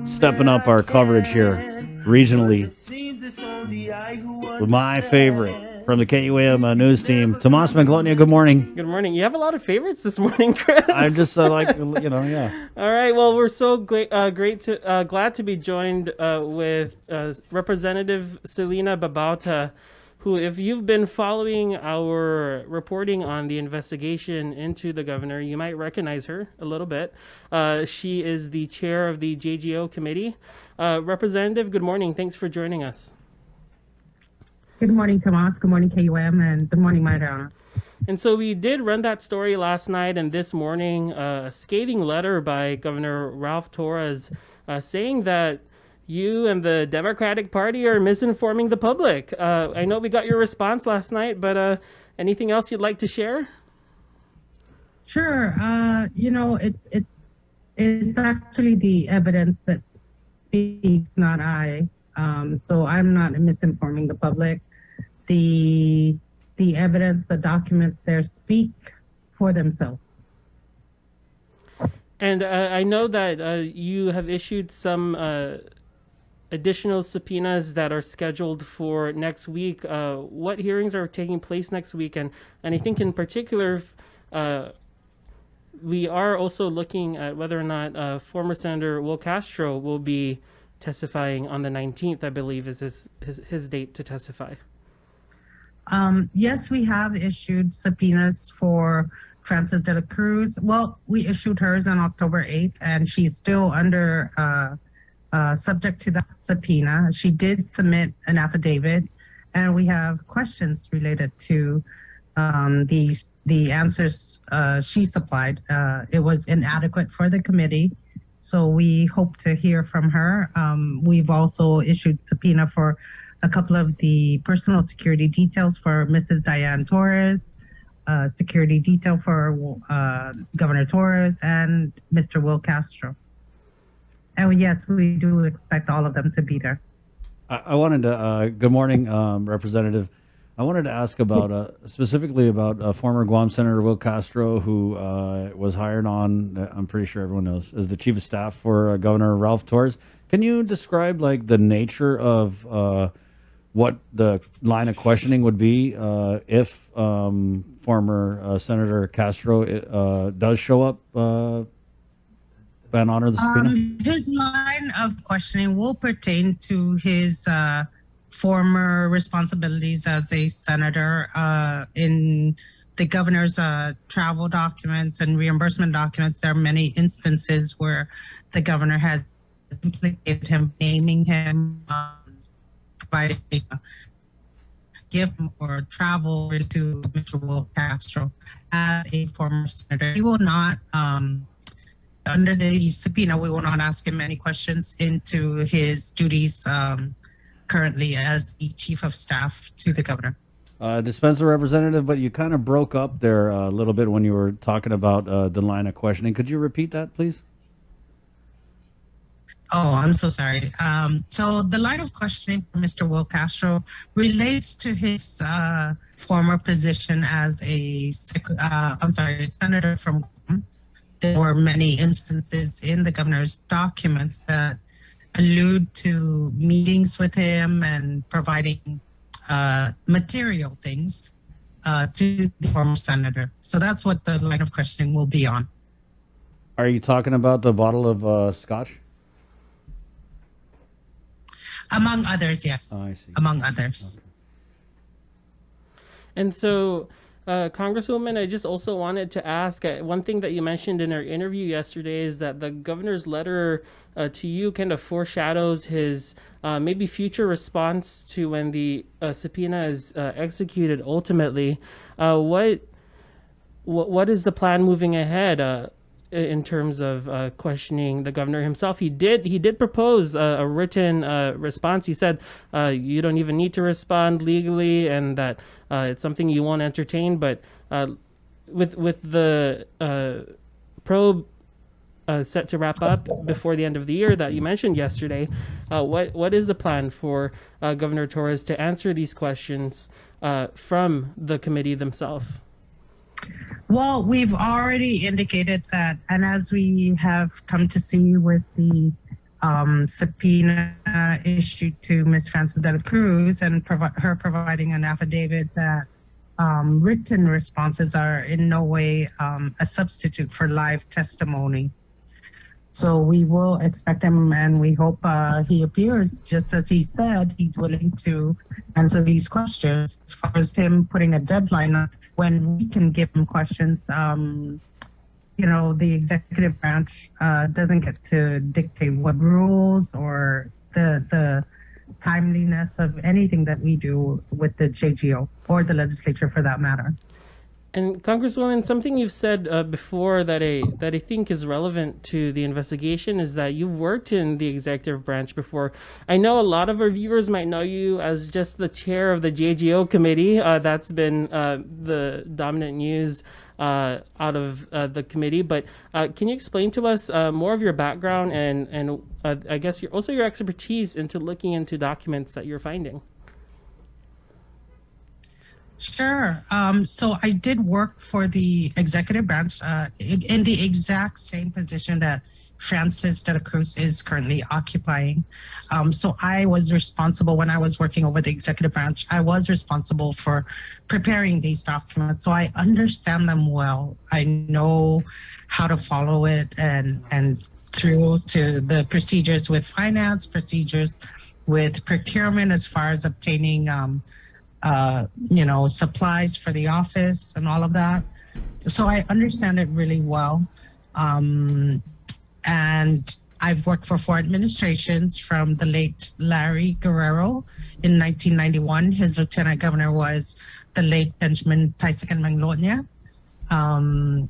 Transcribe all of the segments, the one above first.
stepping up our coverage here regionally with my favorite from the KUAM news team, Tomas Maglonia. Good morning. Good morning. You have a lot of favorites this morning, Chris. I'm just yeah. All right. Well, we're so glad to be joined with Representative Celina Babauta, who, if you've been following our reporting on the investigation into the governor, you might recognize her a little bit. She is the chair of the JGO committee. Representative, good morning. Thanks for joining us. Good morning, Tomas. Good morning, KUM, and good morning, Mariana. And so we did run that story last night and this morning, a scathing letter by Governor Ralph Torres saying that you and the Democratic Party are misinforming the public. I know we got your response last night, but anything else you'd like to share? Sure. It's actually the evidence that speaks, not I. So I'm not misinforming the public. The evidence, the documents there speak for themselves. And I know that you have issued some additional subpoenas that are scheduled for next week. What hearings are taking place next week? And I think in particular, we are also looking at whether or not former Senator Will Castro will be testifying on the 19th, I believe, is his date to testify. Yes, we have issued subpoenas for Frances de la Cruz. Well, we issued hers on October 8th, and she's still under subject to that subpoena. She did submit an affidavit, and we have questions related to the answers she supplied. It was inadequate for the committee, so we hope to hear from her. We've also issued subpoena for a couple of the personal security details for Mrs. Diane Torres, security detail for Governor Torres, and Mr. Will Castro. And yes, we do expect all of them to be there. I wanted to, good morning, Representative. I wanted to ask about, specifically about former Guam Senator Will Castro, who was hired on, I'm pretty sure everyone knows, as the chief of staff for Governor Ralph Torres. Can you describe like the nature of what the line of questioning would be if former Senator Castro does show up and honor the subpoena? His line of questioning will pertain to his former responsibilities as a senator. In the governor's travel documents and reimbursement documents, there are many instances where the governor has implicated him, naming him, providing a gift or travel to Mr. Will Castro as a former senator. He will not, under the subpoena, we will not ask him any questions into his duties currently as the chief of staff to the governor. Dispenser Representative, but you kind of broke up there a little bit when you were talking about the line of questioning. Could you repeat that, please? Oh, I'm so sorry. So the line of questioning for Mr. Will Castro relates to his former position as a senator from Guam. There were many instances in the governor's documents that allude to meetings with him and providing material things to the former senator. So that's what the line of questioning will be on. Are you talking about the bottle of scotch? Among others, yes. Oh, I see. Among others. Okay. And so, Congresswoman, I just also wanted to ask, one thing that you mentioned in our interview yesterday is that the governor's letter to you kind of foreshadows his maybe future response to when the subpoena is executed ultimately. What is the plan moving ahead in terms of questioning the governor himself? He did propose a written response. He said you don't even need to respond legally, and that it's something you won't entertain. But with the probe set to wrap up before the end of the year that you mentioned yesterday, what is the plan for Governor Torres to answer these questions from the committee themselves? Well, we've already indicated that, and as we have come to see with the subpoena issued to Ms. Frances de la Cruz, and her providing an affidavit that written responses are in no way a substitute for live testimony. So we will expect him, and we hope he appears. Just as he said, he's willing to answer these questions. As far as him putting a deadline on when we can give him questions, the executive branch doesn't get to dictate what rules or the timeliness of anything that we do with the JGO or the legislature for that matter. And Congresswoman, something you've said before that I think is relevant to the investigation is that you've worked in the executive branch before. I know a lot of our viewers might know you as just the chair of the JGO committee. That's been the dominant news out of the committee. But can you explain to us more of your background and I guess your expertise into looking into documents that you're finding? Sure. So I did work for the executive branch in the exact same position that Frances de la Cruz is currently occupying. So I was responsible when I was working over the executive branch. I was responsible for preparing these documents. So I understand them well. I know how to follow it and through to the procedures with finance, procedures with procurement as far as obtaining supplies for the office and all of that. So I understand it really well. And I've worked for 4 administrations from the late Larry Guerrero in 1991. His lieutenant governor was the late Benjamin Tyson Magnolia. For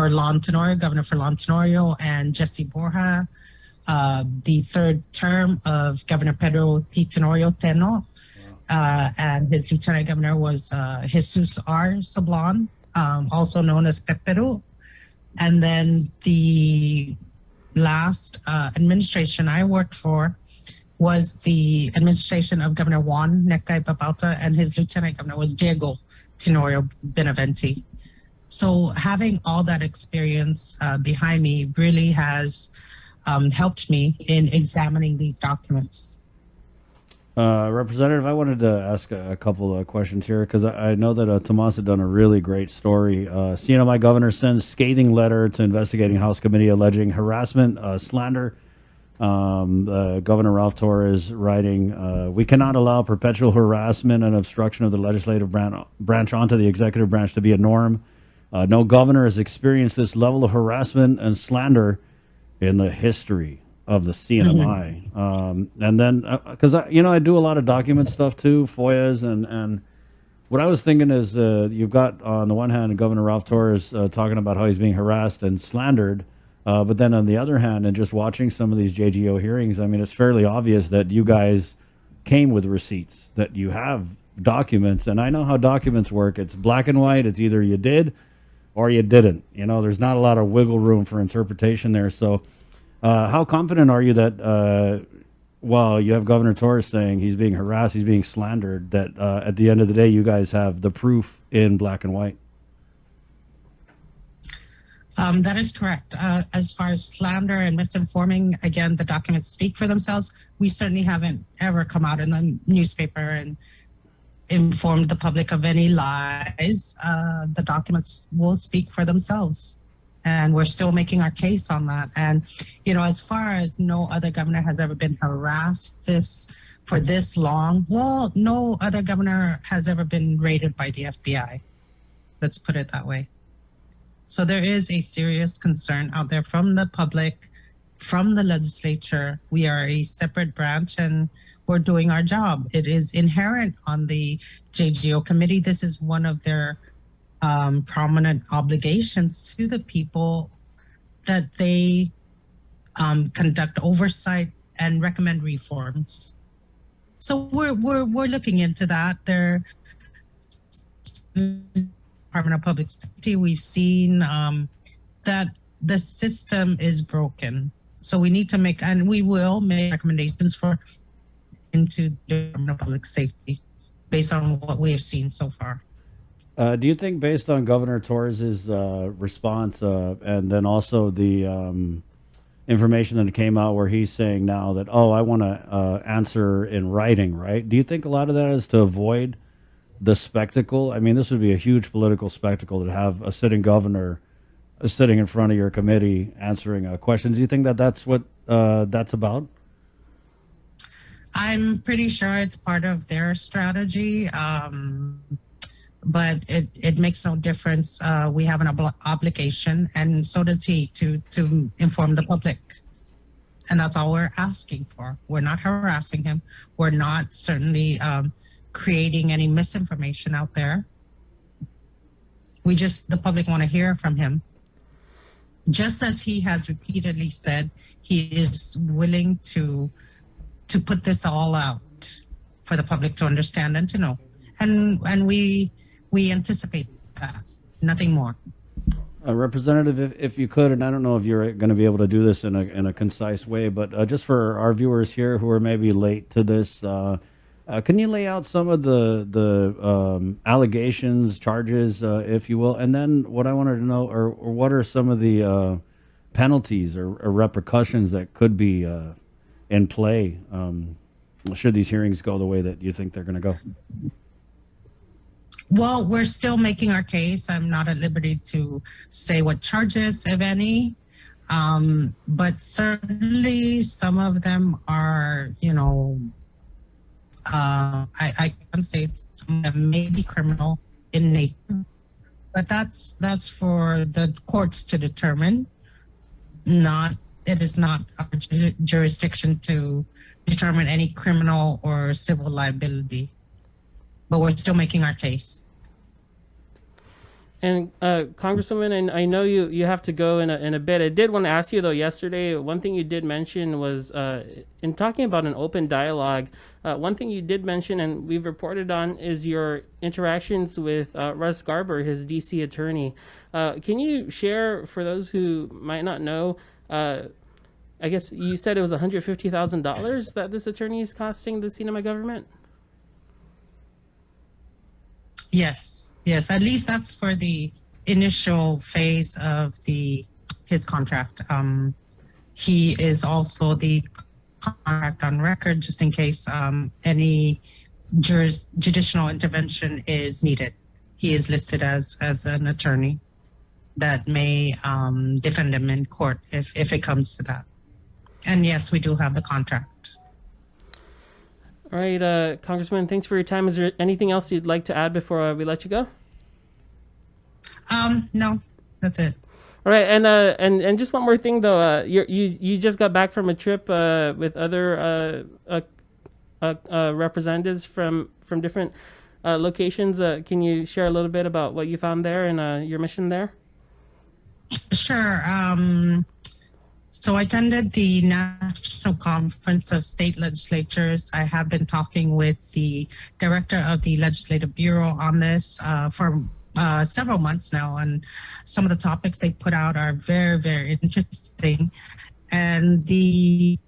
Lon Tenorio, Governor for Lon Tenorio, and Jesse Borja, the 3rd term of Governor Pedro P. Tenorio Teno. And his lieutenant governor was Jesus R. Sablon, also known as Pepero. And then the last administration I worked for was the administration of Governor Juan Necay Babauta, and his lieutenant governor was Diego Tenorio Benavente. So having all that experience behind me really has helped me in examining these documents. Representative, I wanted to ask a couple of questions here because I know that Tomas had done a really great story. CNMI governor sends scathing letter to investigating House committee alleging harassment, slander. Governor Ralph Torres writing, we cannot allow perpetual harassment and obstruction of the legislative branch onto the executive branch to be a norm. No governor has experienced this level of harassment and slander in the history of the CNMI. And then, because I do a lot of document stuff too, FOIAs, and what I was thinking is you've got on the one hand Governor Ralph Torres talking about how he's being harassed and slandered, but then on the other hand, and just watching some of these JGO hearings, I mean, it's fairly obvious that you guys came with receipts, that you have documents, and I know how documents work. It's black and white. It's either you did or you didn't. There's not a lot of wiggle room for interpretation there. So how confident are you that while you have Governor Torres saying he's being harassed, he's being slandered, that at the end of the day, you guys have the proof in black and white? That is correct. As far as slander and misinforming, again, the documents speak for themselves. We certainly haven't ever come out in the newspaper and informed the public of any lies. The documents will speak for themselves. And we're still making our case on that. And, as far as no other governor has ever been harassed for this long, well, no other governor has ever been raided by the FBI. Let's put it that way. So there is a serious concern out there from the public, from the legislature. We are a separate branch and we're doing our job. It is inherent on the JGO committee. This is one of their prominent obligations to the people, that they conduct oversight and recommend reforms. So we're looking into that. There, Department of Public Safety, we've seen that the system is broken. So we need to and we will make recommendations into the Department of Public Safety based on what we have seen so far. Do you think, based on Governor Torres's response, and then also the information that came out where he's saying now that, oh, I want to answer in writing, right? Do you think a lot of that is to avoid the spectacle? I mean, this would be a huge political spectacle to have a sitting governor sitting in front of your committee answering questions. Do you think that that's what that's about? I'm pretty sure it's part of their strategy, but it makes no difference. We have an obligation, and so does he, to inform the public. And that's all we're asking for. We're not harassing him. We're not certainly creating any misinformation out there. The public want to hear from him. Just as he has repeatedly said, he is willing to put this all out for the public to understand and to know. And we anticipate that, nothing more. Representative, if you could, and I don't know if you're going to be able to do this in a concise way, but just for our viewers here who are maybe late to this, can you lay out some of the allegations, charges, if you will, and then what I wanted to know, or what are some of the penalties or repercussions that could be in play should these hearings go the way that you think they're going to go? Well, we're still making our case. I'm not at liberty to say what charges, if any, but certainly some of them are, I can say some of them may be criminal in nature, but that's for the courts to determine. It is not our jurisdiction to determine any criminal or civil liability, but we're still making our case. And Congresswoman, and I know you have to go in a bit. I did want to ask you though. Yesterday, one thing you did mention was in talking about an open dialogue. One thing you did mention, and we've reported on, is your interactions with Russ Garber, his D.C. attorney. Can you share, for those who might not know? I guess you said it was $150,000 that this attorney is costing the CNMI government. Yes, at least that's for the initial phase of his contract. He is also the contract on record, just in case any judicial intervention is needed. He is listed as an attorney that may defend him in court if it comes to that. And yes, we do have the contract. All right, Congressman, thanks for your time. Is there anything else you'd like to add before we let you go? No, that's it. All right, and just one more thing though. You just got back from a trip with other representatives from different locations. Can you share a little bit about what you found there and your mission there? Sure. So I attended the National Conference of State Legislatures. I have been talking with the director of the Legislative Bureau on this for several months now, and some of the topics they put out are very, very interesting. And the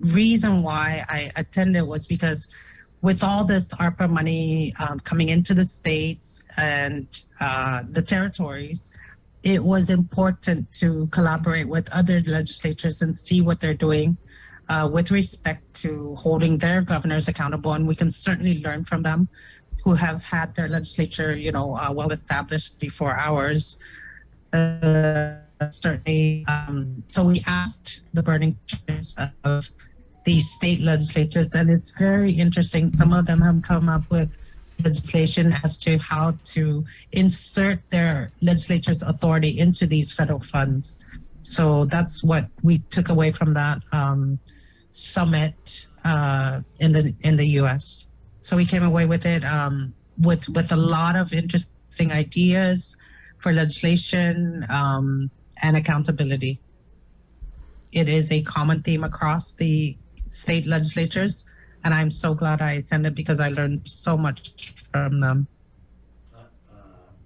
reason why I attended was because with all this ARPA money coming into the states and the territories, it was important to collaborate with other legislatures and see what they're doing with respect to holding their governors accountable. And we can certainly learn from them, who have had their legislature, well established before ours. Certainly. So we asked the burning questions of these state legislatures, and it's very interesting. Some of them have come up with legislation as to how to insert their legislature's authority into these federal funds. So that's what we took away from that summit in the U.S. So we came away with it with a lot of interesting ideas for legislation and accountability. It is a common theme across the state legislatures, and I'm so glad I attended because I learned so much from them.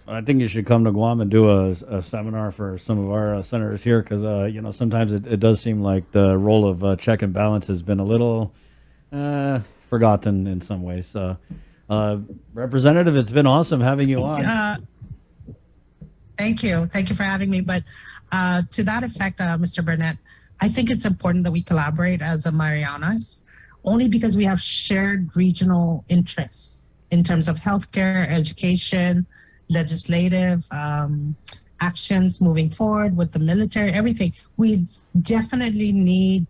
I think you should come to Guam and do a seminar for some of our senators here, because sometimes it does seem like the role of check and balance has been a little forgotten in some ways. Representative, it's been awesome having you on. Thank you for having me. But To that effect, Mr. Burnett, I think it's important that we collaborate as a Marianas, only because we have shared regional interests in terms of healthcare, education, legislative actions moving forward with the military, everything. We definitely need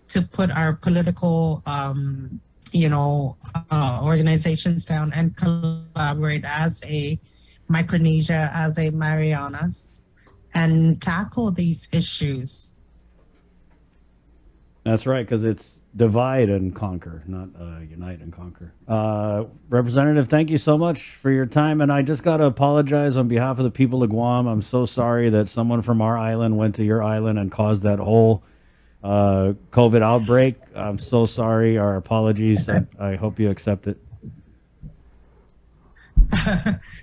to put our political, organizations down and collaborate as a Micronesia, as a Marianas, and tackle these issues. That's right, because it's divide and conquer, not unite and conquer. Representative, thank you so much for your time. And I just got to apologize on behalf of the people of Guam. I'm so sorry that someone from our island went to your island and caused that whole COVID outbreak. I'm so sorry. Our apologies. I hope you accept it.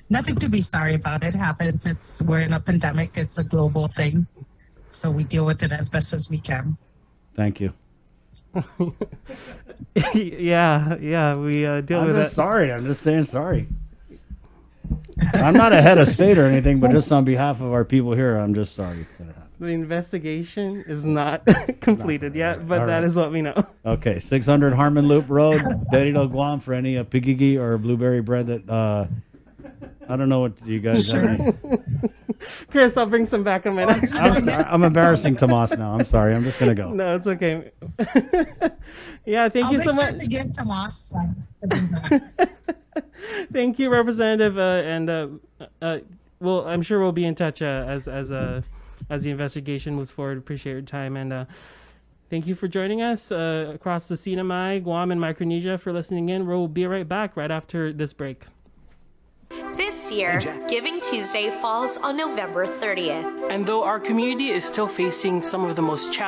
Nothing to be sorry about. It happens. We're in a pandemic. It's a global thing. So we deal with it as best as we can. Thank you. Yeah, we deal with it. Sorry. I'm just saying sorry. I'm not a head of state or anything, but just on behalf of our people here, I'm just sorry that it happened. The investigation is not completed yet, but All that right. is what we know. Okay, 600 Harmon Loop Road, Derrida, Guam, for any pigigi or blueberry bread that, I don't know what you guys have. Any. Chris, I'll bring some back in a minute. I'm sorry. I'm embarrassing Tomas now. I'm sorry. I'm just going to go. No, it's okay. Yeah, thank I'll you make so sure much. to give Tomas. Thank you, Representative, well, I'm sure we'll be in touch as the investigation moves forward. Appreciate your time, and thank you for joining us across the CNMI, Guam, and Micronesia for listening in. We'll be right back right after this break. This year, Giving Tuesday falls on November 30th. And though our community is still facing some of the most challenging